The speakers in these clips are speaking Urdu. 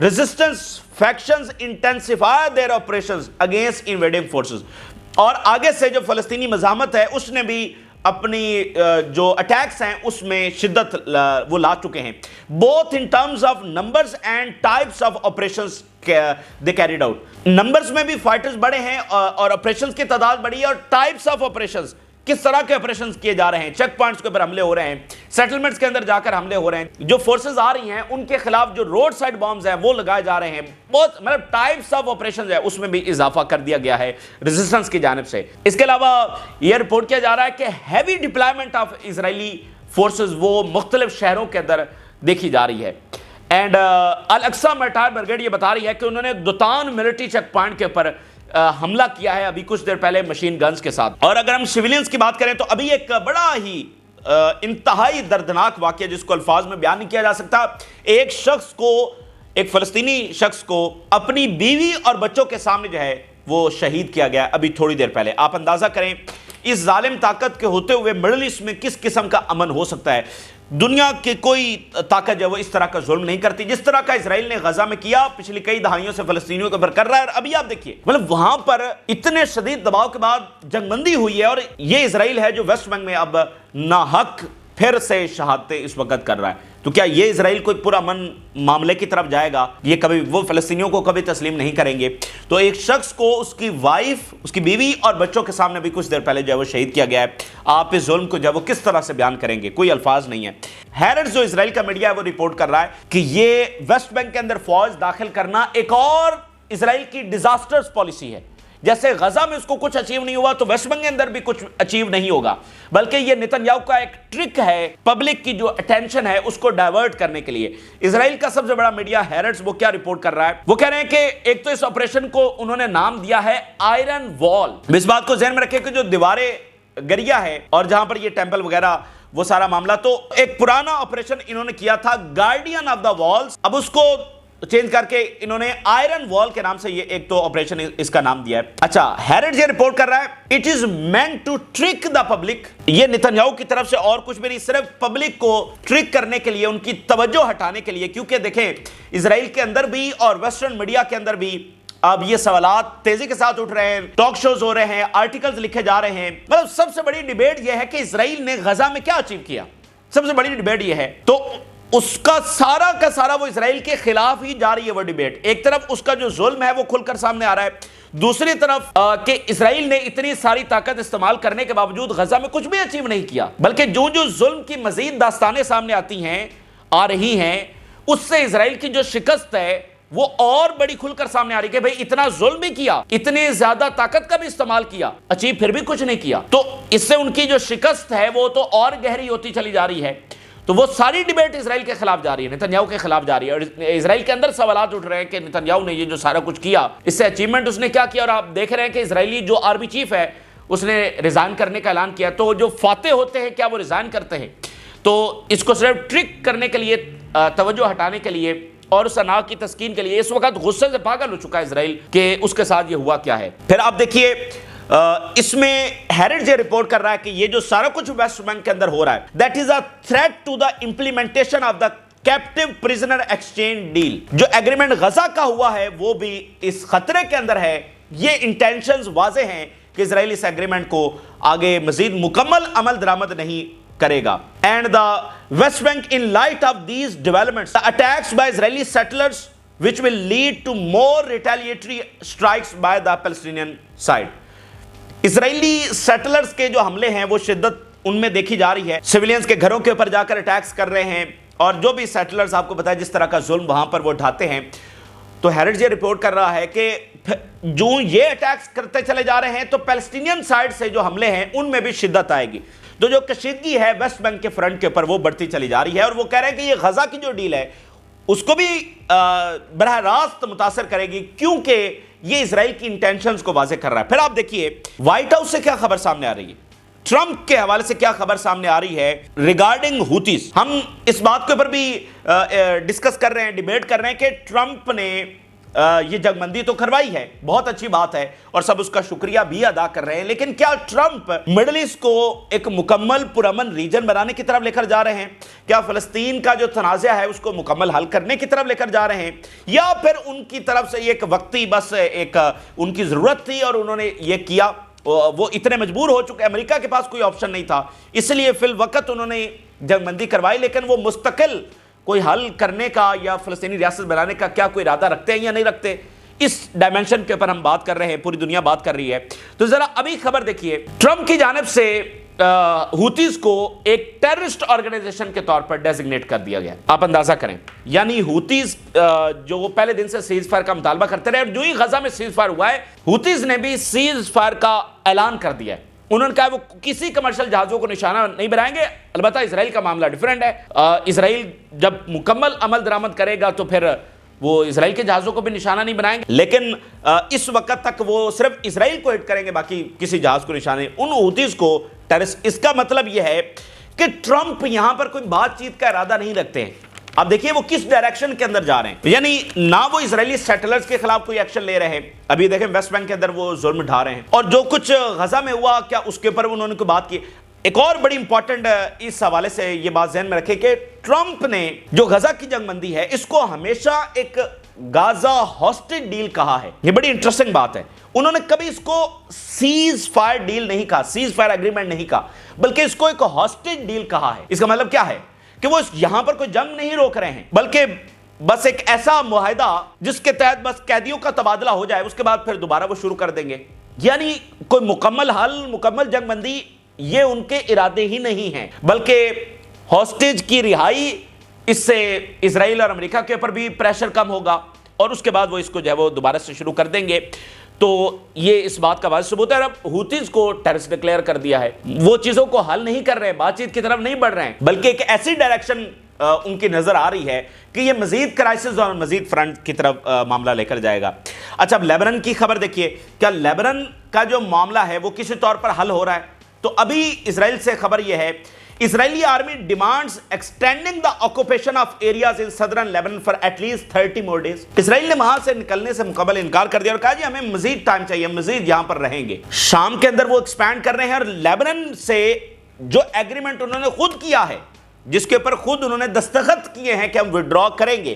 resistance factions intensify their operations against invading forces. اور آگے سے جو فلسطینی مزاحمت ہے اس نے بھی اپنی جو اٹیکس ہیں اس میں شدت وہ لا چکے ہیں. both in terms of numbers and types of operations they carried out. Numbers میں بھی فائٹرز بڑے ہیں اور آپریشنز کی تعداد بڑی ہے, اور ٹائپس آف آپریشنز کس طرح کے آپریشنز کیے جا رہے ہیں. چیک پوائنٹس کے اوپر حملے ہو رہے ہیں, سیٹلمنٹس کے اندر جا کر حملے ہو رہے ہیں, جو فورسز آ رہی ہیں ان کے خلاف جو روڈ سائڈ بامز ہیں وہ لگائے جا رہے ہیں. بہت مطلب ٹائپس آف آپریشنز ہے اس میں بھی اضافہ کر دیا گیا ہے ریزسٹنس کی جانب سے. اس کے علاوہ یہ رپورٹ کیا جا رہا ہے کہ heavy deployment of Israeli forces وہ مختلف شہروں کے اندر دیکھی جا رہی ہے. اینڈ الاقصی میرٹائر بریگیڈ یہ بتا رہی ہے کہ انہوں نے دوتان ملٹری چیک پوائنٹ کے اوپر حملہ کیا ہے ابھی کچھ دیر پہلے مشین گنز کے ساتھ. اور اگر ہم سیویلینز کی بات کریں تو ابھی ایک بڑا ہی انتہائی دردناک واقعہ جس کو الفاظ میں بیان نہیں کیا جا سکتا. ایک شخص کو, ایک فلسطینی شخص کو اپنی بیوی اور بچوں کے سامنے جو ہے وہ شہید کیا گیا ابھی تھوڑی دیر پہلے. آپ اندازہ کریں اس ظالم طاقت کے ہوتے ہوئے مڈل ایسٹ میں کس قسم کا امن ہو سکتا ہے. دنیا کی کوئی طاقت جو ہے وہ اس طرح کا ظلم نہیں کرتی جس طرح کا اسرائیل نے غزہ میں کیا, پچھلی کئی دہائیوں سے فلسطینیوں کے اوپر کر رہا ہے. اور ابھی آپ دیکھیے مطلب وہاں پر اتنے شدید دباؤ کے بعد جنگ بندی ہوئی ہے, اور یہ اسرائیل ہے جو ویسٹ بینک میں اب ناحق پھر سے شہادتیں اس وقت کر رہا ہے. تو کیا یہ اسرائیل کوئی پرامن معاملے کی طرف جائے گا؟ یہ کبھی وہ فلسطینیوں کو کبھی تسلیم نہیں کریں گے. تو ایک شخص کو اس کی وائف, اس کی بیوی اور بچوں کے سامنے بھی کچھ دیر پہلے جو ہے وہ شہید کیا گیا ہے. آپ اس ظلم کو جو ہے وہ کس طرح سے بیان کریں گے, کوئی الفاظ نہیں ہے. ہیرڈز جو اسرائیل کا میڈیا ہے وہ رپورٹ کر رہا ہے کہ یہ ویسٹ بینک کے اندر فوج داخل کرنا ایک اور اسرائیل کی ڈیزاسٹرز پالیسی ہے. جیسے غزہ میں اس کو کچھ اچیو نہیں ہوا تو ویسٹ بینک کے اندر بھی کچھ اچیو نہیں ہوگا, بلکہ یہ نتنیاہو کا ایک ٹرک ہے پبلک کی جو اٹینشن ہے اس کو ڈائیورٹ کرنے کے لیے. اسرائیل کا سب سے بڑا میڈیا ہیرڈز وہ کیا رپورٹ کر رہا ہے, وہ کہہ رہے ہیں کہ ایک تو اس آپریشن کو انہوں نے نام دیا ہے آئرن وال. اس بات کو ذہن میں رکھیں کہ جو دیواریں گریا ہے اور جہاں پر یہ ٹیمپل وغیرہ وہ سارا معاملہ, تو ایک پرانا آپریشن انہوں نے کیا تھا گارڈین آف دا والز, اب اس کو چینج کر کے انہوں نے آئرن وال کے نام سے یہ ایک تو آپریشن اس کا نام دیا ہے. اچھا, ہیرڈز یہ رپورٹ کر رہا ہے it is meant to trick the public. یہ نتنیاہو کی طرف سے اور کچھ بھی نہیں, صرف پبلک کو ٹرک کرنے کے لیے, ان کی توجہ ہٹانے کے لیے. کیونکہ دیکھیں اسرائیل کے اندر بھی اور ویسٹرن میڈیا کے اندر بھی اب یہ سوالات تیزی کے ساتھ اٹھ رہے ہیں, ٹاک شوز ہو رہے ہیں, آرٹیکلز لکھے جا رہے ہیں. مطلب سب سے بڑی ڈیبیٹ یہ ہے کہ اسرائیل نے غزہ میں کیا اچیو کیا, سب سے بڑی ڈیبیٹ یہ ہے. تو اس کا سارا وہ اسرائیل کے خلاف ہی جا رہی ہے وہ ڈیبیٹ. ایک طرف اس کا جو ظلم ہے وہ کھل کر سامنے آ رہا ہے, دوسری طرف کہ اسرائیل نے اتنی ساری طاقت استعمال کرنے کے باوجود غزہ میں کچھ بھی اچیو نہیں کیا, بلکہ جو ظلم کی مزید داستانیں سامنے آ رہی ہیں اس سے اسرائیل کی جو شکست ہے وہ اور بڑی کھل کر سامنے آ رہی کہ بھئی اتنا ظلم بھی کیا, اتنے زیادہ طاقت کا بھی استعمال کیا, اچیو پھر بھی کچھ نہیں کیا. تو اس سے ان کی جو شکست ہے وہ تو اور گہری ہوتی چلی جا رہی ہے. تو وہ ساری ڈیبیٹ اسرائیل کے خلاف جا رہی ہے, نتنیاہو کے خلاف جا رہی ہے. اور اسرائیل کے اندر سوالات اٹھ رہے ہیں کہ نتنیاہو نے یہ جو سارا کچھ کیا اس سے اچیومنٹ اس نے کیا کیا. اور آپ دیکھ رہے ہیں کہ اسرائیلی جو آرمی چیف ہے اس نے ریزائن کرنے کا اعلان کیا. تو جو فاتح ہوتے ہیں کیا وہ ریزائن کرتے ہیں؟ تو اس کو صرف ٹرک کرنے کے لیے, توجہ ہٹانے کے لیے اور اس انا کی تسکین کے لیے اس وقت غصے سے پاگل ہو چکا ہے اسرائیل کہ اس کے ساتھ یہ ہوا کیا ہے. پھر آپ دیکھیے اس میں ہیرڈز یہ رپورٹ کر رہا ہے کہ یہ جو سارا کچھ ویسٹ بینک کے اندر ہو رہا ہے that is a threat to the implementation of the captive prisoner exchange deal. جو ایگریمنٹ غزہ کا ہوا ہے وہ بھی اس خطرے کے اندر ہے. یہ انٹینشنز واضح ہیں کہ اسرائیل اس ایگریمنٹ کو آگے مزید مکمل عمل درآمد نہیں کرے گا. And the West Bank in light of these developments attacks by Israeli settlers which will lead to more retaliatory strikes by the Palestinian side. Israeli settlers کے جو حملے ہیں وہ شدت ان میں دیکھی جا رہی ہے. سویلینز کے گھروں کے اوپر جا کر اٹیکس کر رہے ہیں, اور جو بھی سیٹلرز آپ کو پتا ہے جس طرح کا ظلم وہاں پر وہ ڈھاتے ہیں. تو ہیرڈز یہ رپورٹ کر رہا ہے کہ جو یہ اٹیکس کرتے چلے جا رہے ہیں تو پیلسٹینین سائڈ سے جو حملے ہیں ان میں بھی شدت آئے گی. تو جو کشیدگی ہے ویسٹ بینک کے فرنٹ کے اوپر وہ بڑھتی چلی جا رہی ہے. اور وہ کہہ رہے ہیں کہ یہ غزہ کی جو ڈیل ہے اس کو بھی براہ راست متاثر کرے گی, کیونکہ یہ اسرائیل کی انٹینشنز کو واضح کر رہا ہے. پھر آپ دیکھیے وائٹ ہاؤس سے کیا خبر سامنے آ رہی ہے, ٹرمپ کے حوالے سے کیا خبر سامنے آ رہی ہے ریگارڈنگ ہوتیز. ہم اس بات کے اوپر بھی ڈسکس کر رہے ہیں, ڈیبیٹ کر رہے ہیں کہ ٹرمپ نے یہ جنگبندی تو کروائی ہے، بہت اچھی بات ہے اور سب اس کا شکریہ بھی ادا کر رہے ہیں، لیکن کیا ٹرمپ مڈل ایسٹ کو ایک مکمل پرامن ریجن بنانے کی طرف لے کر جا رہے ہیں؟ کیا فلسطین کا جو تنازع ہے اس کو مکمل حل کرنے کی طرف لے کر جا رہے ہیں، یا پھر ان کی طرف سے ایک وقتی بس ایک ان کی ضرورت تھی اور انہوں نے یہ کیا، وہ اتنے مجبور ہو چکے، امریکہ کے پاس کوئی آپشن نہیں تھا، اس لیے فی الوقت انہوں نے جنگ بندی کروائی، لیکن وہ مستقل کوئی حل کرنے کا یا فلسطینی ریاست بنانے کا کیا کوئی ارادہ رکھتے ہیں یا نہیں رکھتے؟ اس ڈائمنشن کے اوپر ہم بات کر رہے ہیں، پوری دنیا بات کر رہی ہے۔ تو ذرا ابھی خبر دیکھیے، ٹرمپ کی جانب سے ہوتیز کو ایک ٹیررسٹ آرگنائزیشن کے طور پر ڈیزگنیٹ کر دیا گیا، آپ اندازہ کریں، یعنی ہوتیز جو وہ پہلے دن سے سیز فائر کا مطالبہ کرتے رہے، اور جو ہی غزہ میں سیز فائر ہوا ہے، ہوتیز نے بھی سیز فائر کا اعلان کر دیا ہے۔ انہوں نے کہا وہ کسی کمرشل جہازوں کو نشانہ نہیں بنائیں گے، البتہ اسرائیل کا معاملہ ڈیفرنٹ ہے، اسرائیل جب مکمل عمل درآمد کرے گا تو پھر وہ اسرائیل کے جہازوں کو بھی نشانہ نہیں بنائیں گے، لیکن اس وقت تک وہ صرف اسرائیل کو ہٹ کریں گے، باقی کسی جہاز کو نشانہ نہیں۔ ان ہوتیز کو ٹیررسٹ، اس کا مطلب یہ ہے کہ ٹرمپ یہاں پر کوئی بات چیت کا ارادہ نہیں رکھتے ہیں۔ اب دیکھیے وہ کس ڈائریکشن کے اندر جا رہے ہیں، یعنی نہ وہ اسرائیلی سیٹلرز کے خلاف کوئی ایکشن لے رہے ہیں، ابھی دیکھیں ویسٹ بینک کے اندر وہ ظلم ڈھا رہے ہیں، اور جو کچھ غزہ میں ہوا کیا اس کے اوپر انہوں نے کوئی بات کی۔ ایک اور بڑی امپورٹنٹ اس حوالے سے یہ بات ذہن میں رکھے کہ ٹرمپ نے جو غزہ کی جنگ بندی ہے اس کو ہمیشہ ایک غازہ ہاسٹیج ڈیل کہا ہے، یہ بڑی انٹرسٹنگ بات ہے۔ انہوں نے کبھی اس کو سیز فائر ڈیل نہیں کہا، سیز فائر ایگریمنٹ نہیں کہا، بلکہ اس کو ایک ہاسٹیج ڈیل کہا ہے۔ اس کا مطلب کیا ہے کہ وہ یہاں پر کوئی جنگ نہیں روک رہے ہیں، بلکہ بس ایک ایسا معاہدہ جس کے تحت بس قیدیوں کا تبادلہ ہو جائے، اس کے بعد پھر دوبارہ وہ شروع کر دیں گے، یعنی کوئی مکمل حل، مکمل جنگ بندی یہ ان کے ارادے ہی نہیں ہیں، بلکہ ہاسٹیج کی رہائی، اس سے اسرائیل اور امریکہ کے اوپر بھی پریشر کم ہوگا، اور اس کے بعد وہ اس کو جو ہے وہ دوبارہ سے شروع کر دیں گے۔ تو یہ اس بات کا واضح ثبوت ہے۔ اب ہوتیز کو ٹیررسٹ ڈکلیئر کر دیا ہے، وہ چیزوں کو حل نہیں کر رہے، بات چیت کی طرف نہیں بڑھ رہے ہیں، بلکہ ایک ایسی ڈائریکشن ان کی نظر آ رہی ہے کہ یہ مزید کرائسس اور مزید فرنٹ کی طرف معاملہ لے کر جائے گا۔ اچھا اب لیبنان کی خبر دیکھیے، کیا لیبنان کا جو معاملہ ہے وہ کسی طور پر حل ہو رہا ہے؟ تو ابھی اسرائیل سے خبر یہ ہے، Israeli army demands extending the occupation of areas in southern Lebanon for at least 30 more days۔ Israel نے وہاں سے نکلنے سے مکمل انکار کر دیا اور کہا جی ہمیں مزید ٹائم چاہیے، ہم مزید یہاں پر رہیں گے۔ شام کے اندر وہ ایکسپینڈ کر رہے ہیں، اور لیبنان سے جو ایگریمنٹ انہوں نے خود کیا ہے، جس کے اوپر خود انہوں نے دستخط کیے ہیں کہ ہم وڈرا کریں گے،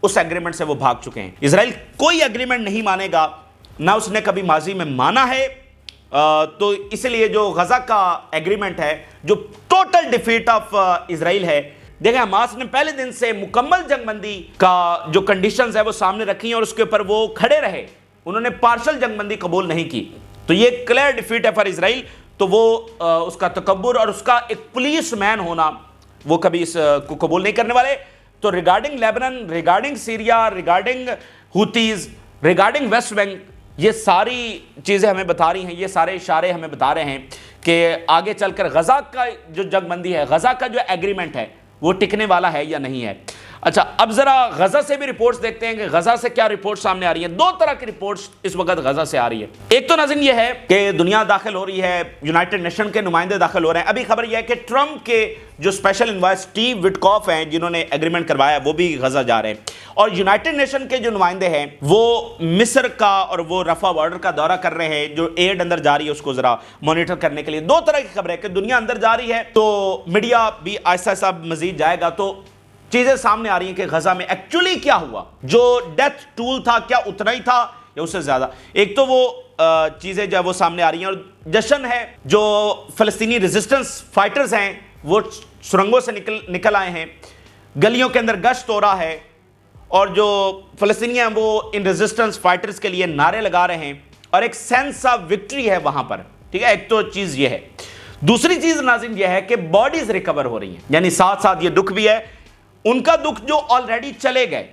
اس ایگریمنٹ سے وہ بھاگ چکے ہیں۔ اسرائیل کوئی ایگریمنٹ نہیں مانے گا، نہ اس نے کبھی ماضی میں مانا ہے، تو اس لیے جو غزہ کا ایگریمنٹ ہے جو ٹوٹل ڈیفیٹ آف اسرائیل ہے، دیکھیں حماس نے پہلے دن سے مکمل جنگ بندی کا جو کنڈیشنز ہے وہ سامنے رکھی ہیں اور اس کے اوپر وہ کھڑے رہے، انہوں نے پارشل جنگ بندی قبول نہیں کی، تو یہ کلیئر ڈیفیٹ ہے فار اسرائیل۔ تو وہ اس کا تکبر اور اس کا ایک پولیس مین ہونا، وہ کبھی اس کو قبول نہیں کرنے والے۔ تو regarding Lebanon, regarding Syria, regarding Houthis, regarding West Bank, یہ ساری چیزیں ہمیں بتا رہی ہیں، یہ سارے اشارے ہمیں بتا رہے ہیں کہ آگے چل کر غزہ کا جو جنگ بندی ہے، غزہ کا جو ایگریمنٹ ہے وہ ٹکنے والا ہے یا نہیں ہے۔ اچھا اب ذرا غزہ سے بھی رپورٹس دیکھتے ہیں کہ غزہ سے کیا رپورٹ سامنے آ رہی ہیں۔ دو طرح کی رپورٹس اس وقت غزہ سے آ رہی ہے۔ ایک تو ناظرین یہ ہے کہ دنیا داخل ہو رہی ہے، یونائٹڈ نیشن کے نمائندے داخل ہو رہے ہیں۔ ابھی خبر یہ ہے کہ ٹرمپ کے جو اسپیشل انوائس اسٹیو وٹکاف ہیں، جنہوں نے ایگریمنٹ کروایا، وہ بھی غزہ جا رہے ہیں، اور یونائٹڈ نیشن کے جو نمائندے ہیں وہ مصر کا اور وہ رفح بارڈر کا دورہ کر رہے ہیں، جو ایڈ اندر جا رہی ہے اس کو ذرا مانیٹر کرنے کے لیے۔ دو طرح کی خبر ہے کہ دنیا اندر جا رہی ہے تو میڈیا بھی آہستہ آہستہ مزید جائے گا، تو چیزیں سامنے آ رہی ہیں کہ غزہ میں ایکچولی کیا ہوا، جو ڈیتھ ٹول تھا کیا اتنا ہی تھا یا اس سے زیادہ۔ ایک تو وہ چیزیں جو ہے وہ سامنے آ رہی ہیں، اور جشن ہے جو فلسطینی ریزسٹنس فائٹرز ہیں وہ سرنگوں سے نکل آئے ہیں، گلیوں کے اندر گشت ہو رہا ہے، اور جو فلسطینی ہیں وہ ان ریزسٹنس فائٹرز کے لیے نعرے لگا رہے ہیں، اور ایک سینس آف وکٹری ہے وہاں پر، ٹھیک ہے۔ ایک تو چیز یہ ہے، دوسری چیز ناظرین یہ ہے کہ باڈیز ریکور ہو رہی ہیں، یعنی ساتھ ساتھ یہ دکھ بھی ہے، ان کا دکھ جو آلریڈی چلے گئے،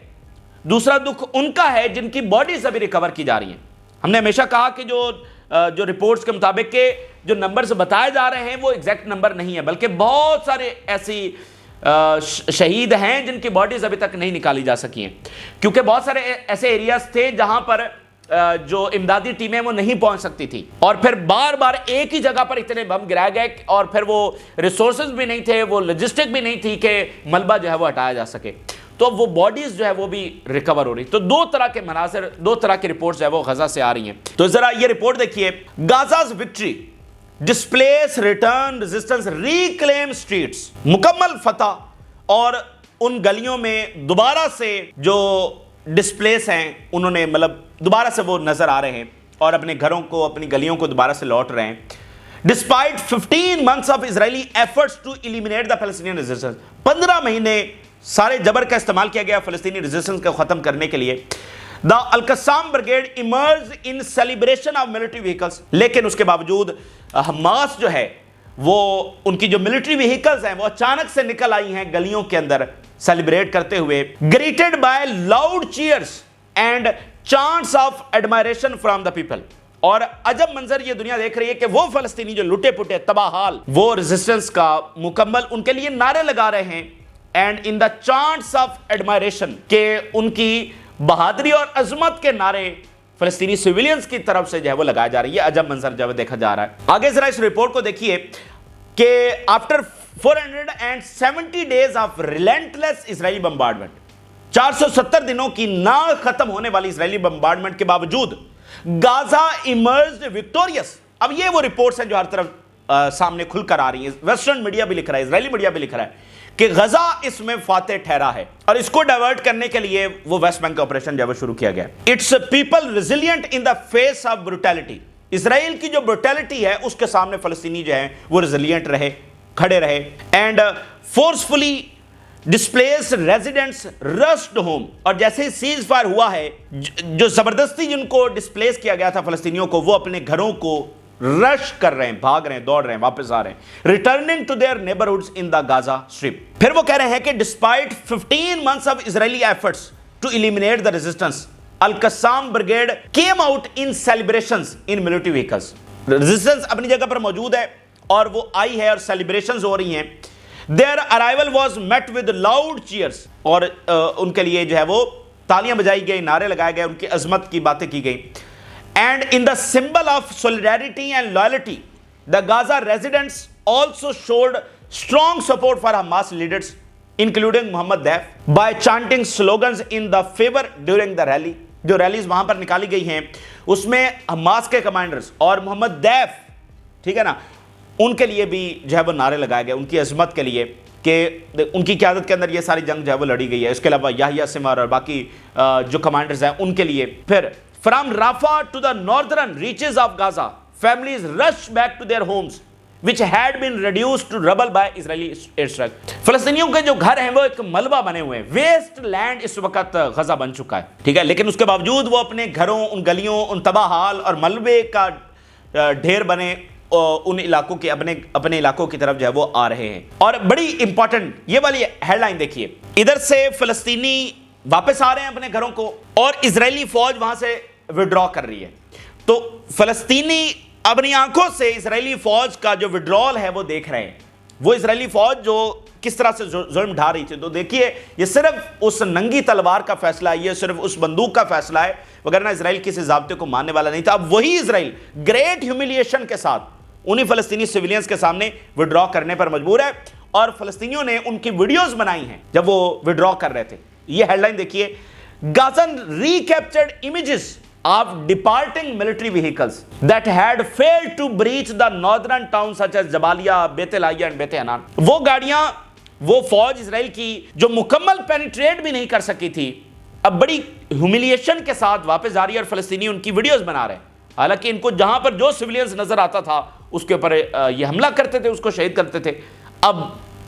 دوسرا دکھ ان کا ہے جن کی باڈیز ابھی ریکور کی جا رہی ہیں۔ ہم نے ہمیشہ کہا کہ جو رپورٹس کے مطابق کہ جو نمبرز بتائے جا رہے ہیں وہ ایگزیکٹ نمبر نہیں ہے، بلکہ بہت سارے ایسی شہید ہیں جن کی باڈیز ابھی تک نہیں نکالی جا سکی ہیں، کیونکہ بہت سارے ایسے ایریاز تھے جہاں پر جو امدادی ٹیمیں وہ نہیں پہنچ سکتی تھی، اور پھر بار بار ایک ہی جگہ پر اتنے بم گرائے گئے، اور پھر وہ ریسورسز بھی نہیں تھے، وہ لاجسٹک بھی نہیں تھی کہ ملبہ جو ہے وہ ہٹایا جا سکے۔ تو وہ باڈیز جو ہے وہ بھی ریکور ہو رہی. تو دو طرح کے مناظر, دو طرح کی رپورٹس جو ہے وہ غزہ سے آ رہی ہیں. تو ذرا یہ رپورٹ دیکھیے, غزہ's victory displace return resistance reclaim streets. مکمل فتح اور ان گلیوں میں دوبارہ سے جو ڈسپلیس ہیں انہوں نے مطلب دوبارہ سے وہ نظر آ رہے ہیں اور اپنے گھروں کو, اپنی گلیوں کو دوبارہ سے لوٹ رہے ہیں. Despite 15 months of Israeli efforts to eliminate the Palestinian resistance, 15 مہینے سارے جبر کا استعمال کیا گیا فلسطینی ریزسٹنس کو ختم کرنے کے لیے. The Al-Qassam Brigade emerged in celebration of military vehicles. لیکن اس کے باوجود حماس جو ہے وہ ان کی جو ملٹری وہیکلز ہیں وہ اچانک سے نکل آئی ہیں گلیوں کے اندر سیلیبریٹ کرتے ہوئے. Greeted by loud cheers and chants of admiration from the people. اور عجب منظر یہ دنیا دیکھ رہی ہے کہ وہ فلسطینی جو لٹے پٹے تباہ حال وہ ریزسٹنس کا مکمل ان کے لیے نعرے لگا رہے ہیں. And in the چانٹس of admiration کہ ان کی بہادری اور عظمت کے نعرے فلسطینی سیویلینز کی طرف سے جو ہے وہ لگایا جا رہا ہے. یہ عجب منظر جو ہے دیکھا جا رہا ہے. آگے ذرا اس رپورٹ کو دیکھیے کہ after 470 days of relentless Israeli bombardment, 470 دنوں کی نہ ختم ہونے والی اسرائیلی بمبارڈمنٹ کے باوجود غزہ ایمرجڈ وکٹوریس. اب یہ وہ رپورٹس ہیں جو ہر طرف سامنے کھل کر آ رہی ہیں. ویسٹرن میڈیا بھی لکھ رہا ہے, اسرائیلی میڈیا بھی لکھ رہا ہے کہ غزہ اس میں فاتح ٹھہرا ہے اور اس کو ڈائیورٹ کرنے کے لیے وہ ویسٹ بینک کا آپریشن جو ہے شروع کیا گیا. Its people resilient in the face of brutality. Israel کی جو بروٹیلٹی ہے اس کے سامنے فلسطینی جو ہیں وہ ریزیلینٹ رہے, کھڑے رہے. And forcefully displaced residents rushed home. اور جیسے سیز فائر ہوا ہے جو زبردستی جن کو ڈسپلیس کیا گیا تھا فلسطینیوں کو وہ اپنے گھروں کو رش کر رہے ہیں, بھاگ رہے ہیں, دوڑ رہے ہیں, واپس آ رہے ہیں. Returning to their neighbourhoods in the Gaza Strip. پھر وہ کہہ رہے ہیں کہ despite 15 months of Israeli efforts to eliminate the resistance, Al-Qassam Brigade came out in celebrations in military vehicles. Resistance اپنی جگہ پر موجود ہے اور وہ آئی ہے اور celebrations ہو رہی ہیں. Their arrival was met with loud cheers. اور ان کے لیے جو ہے وہ تالیاں بجائی گئی, نعرے لگائے گئے, ان کی عظمت کی باتیں کی گئی. And in the symbol of solidarity and loyalty, the Gaza residents also showed strong support for Hamas leaders, including Mohammed Deif, by chanting slogans in the favor during the rally. جو ریلیز وہاں پر نکالی گئی ہیں اس میں حماس کے کمانڈرز اور محمد دیف, ٹھیک ہے نا, ان کے لیے بھی جو ہے وہ نعرے لگائے گئے, ان کی عظمت کے لیے کہ ان کی قیادت کے اندر یہ ساری جنگ جو ہے وہ لڑی گئی ہے. اس کے علاوہ یحییٰ سمر اور باقی جو کمانڈرز ہیں ان کے لیے. پھر From Rafah to the northern reaches of Gaza, families rushed back to their homes, which had been reduced to rubble by Israeli airstrike. فلسطینیوں کے جو گھر ہیں وہ ایک ملبہ بنے ہوئے ہیں. ویسٹ لینڈ اس وقت غزہ بن چکا ہے, ٹھیک ہے, لیکن اس کے باوجود وہ اپنے گھروں, ان گلیوں, ان تباہ حال اور ملبے کا ڈھیر بنے ان علاقوں کے اپنے علاقوں کی طرف جو ہے وہ آ رہے ہیں. اور بڑی امپورٹنٹ یہ والی ہیڈ لائن دیکھیے, ادھر سے فلسطینی واپس آ رہے ہیں اپنے گھروں کو اور اسرائیلی فوج وہاں سے وڈرا کر رہی ہے. تو فلسطینی اپنی آنکھوں سے اسرائیلی فوج کا جو وڈرال ہے وہ دیکھ رہے ہیں. وہ اسرائیلی فوج جو کس طرح سے ظلم ڈھا رہی تھی. تو دیکھیے یہ صرف اس ننگی تلوار کا فیصلہ ہے, یہ صرف اس بندوق کا فیصلہ ہے, وگرنہ اسرائیل کسی ضابطے کو ماننے والا نہیں تھا. اب وہی اسرائیل گریٹ ہیوملیشن کے ساتھ انہی فلسطینی سیویلینز کے سامنے وڈرا کرنے پر مجبور ہے. اور فلسطینیوں نے ان کی ویڈیوز بنائی ہیں جب وہ وڈرا کر رہے تھے. یہ ہیڈ لائن دیکھیے, Gazan recaptured images of departing military vehicles that had failed to breach the northern towns such as Jabalia, Beit Lahiya and Beit Hanan. وہ گاڑیاں, وہ فوج اسرائیل کی جو مکمل پینیٹریٹ بھی نہیں کر سکی تھی, اب بڑی ہیوملیشن کے ساتھ واپس جا رہی ہے اور فلسطینی ان کی ویڈیوز بنا رہے ہیں. حالانکہ ان کو جہاں پر جو سیویلینز نظر آتا تھا اس کے اوپر یہ حملہ کرتے تھے, اس کو شہید کرتے تھے, اب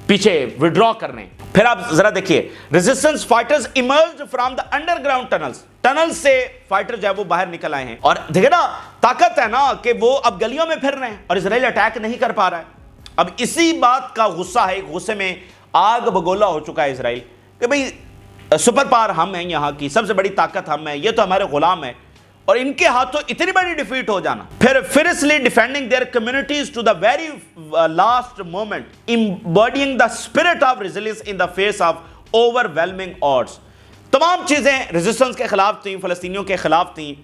پیچھے وڈرا کرنے. پھر آپ ذرا دیکھیے, resistance fighters emerged from the under ground tunnels. Tunnel سے فائٹر جو ہے وہ باہر نکل آئے ہیں. اور دیکھیں نا طاقت ہے نا کہ وہ اب گلیوں میں پھر رہے ہیں اور اسرائیل اٹیک نہیں کر پا رہا ہے. اب اسی بات کا غصہ ہے, غصے میں آگ بگولا ہو چکا ہے اسرائیل کہ بھئی سپر پاور ہم ہیں, یہاں کی سب سے بڑی طاقت ہم ہیں, یہ تو ہمارے غلام ہیں, اور ان کے ہاتھوں اتنی بڑی ڈیفیٹ ہو جانا. پھر fiercely defending their communities to the very last moment, embodying the spirit of resilience in the face of overwhelming odds. تمام چیزیں ریزسٹنس کے خلاف تھیں, فلسطینیوں کے خلاف تھیں,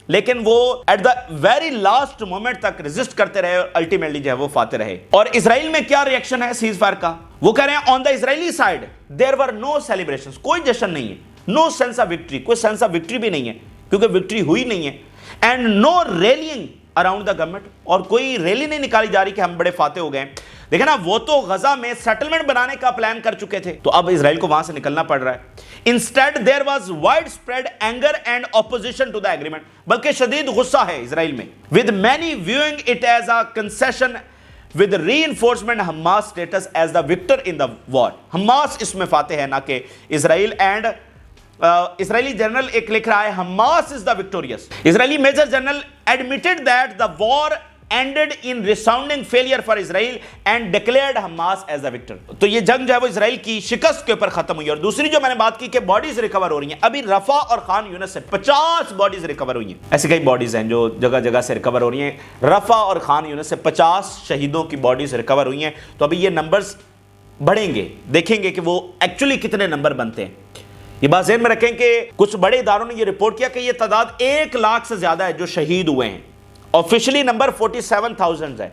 لیکن وہ at the very last moment تک ریزسٹ کرتے رہے اور الٹیمیٹلی جو ہے وہ فاتح رہے. اور اسرائیل میں کیا ریئیکشن ہے سیز فائر کا؟ وہ کہہ رہے ہیں آن دا اسرائیلی side there were know celebrations, کوئی جشن نہیں ہے، نو سینس آف وکٹری، کوئی سینس آف وکٹری بھی نہیں ہے کیونکہ وکٹری ہوئی نہیں ہے، and no rallying around the government, اور کوئی ریلی نہیں نکالی جا رہی کہ ہم بڑے فاتح ہو گئے. دیکھیں نا، وہ تو غزہ میں سیٹلمنٹ بنانے کا پلان کر چکے تھے، تو اب اسرائیل کو وہاں سے نکلنا پڑ رہا ہے. Instead there was widespread anger and opposition to the agreement، بلکہ شدید غصہ ہے اسرائیل میں، with many viewing it as a concession with reinforcement Hamas status as the victor in the war. Hamas اس میں فاتح ہے نہ کہ اسرائیل. اینڈ اسرائیلی جنرل ایک لکھ رہا ہے Hamas is the victorious. Israeli major general admitted that the war ended in resounding failure for Israel and declared Hamas as the victor. تو یہ جنگ جو ہے وہ اسرائیل کی شکست کے اوپر ختم ہوئی. اور دوسری جو میں نے بات کی کہ باڈیز ریکور ہو رہی ہیں، ابھی رفح اور خان یونس سے 50 باڈیز ریکور ہوئی ہیں. ایسی کئی باڈیز ہیں جو جگہ جگہ سے ریکور ہو رہی ہیں. رفح اور خان یونس سے 50 شہیدوں کی باڈیز ریکور ہوئی ہیں. تو ابھی یہ نمبرز بڑھیں گے، دیکھیں گے کہ وہ ایکچولی کتنے نمبر بنتے ہیں. یہ بات ذہن میں رکھیں کہ کچھ بڑے اداروں نے یہ رپورٹ کیا کہ یہ تعداد 1 لاکھ سے زیادہ ہے جو شہید ہوئے ہیں. آفیشلی نمبر 47,000 ہے،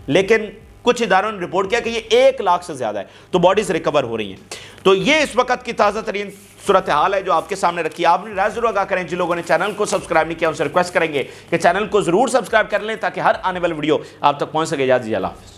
لیکن کچھ اداروں نے رپورٹ کیا کہ یہ 1 لاکھ سے زیادہ ہے. تو باڈیز ریکور ہو رہی ہیں. تو یہ اس وقت کی تازہ ترین صورتحال ہے جو آپ کے سامنے رکھی. آپ نے رائے ضرور آگاہ کریں. جن لوگوں نے چینل کو سبسکرائب نہیں کیا ان سے ریکویسٹ کریں گے کہ چینل کو ضرور سبسکرائب کر لیں تاکہ ہر آنے والی ویڈیو آپ تک پہنچ سکے. اجازت دیجیے، اللہ حافظ.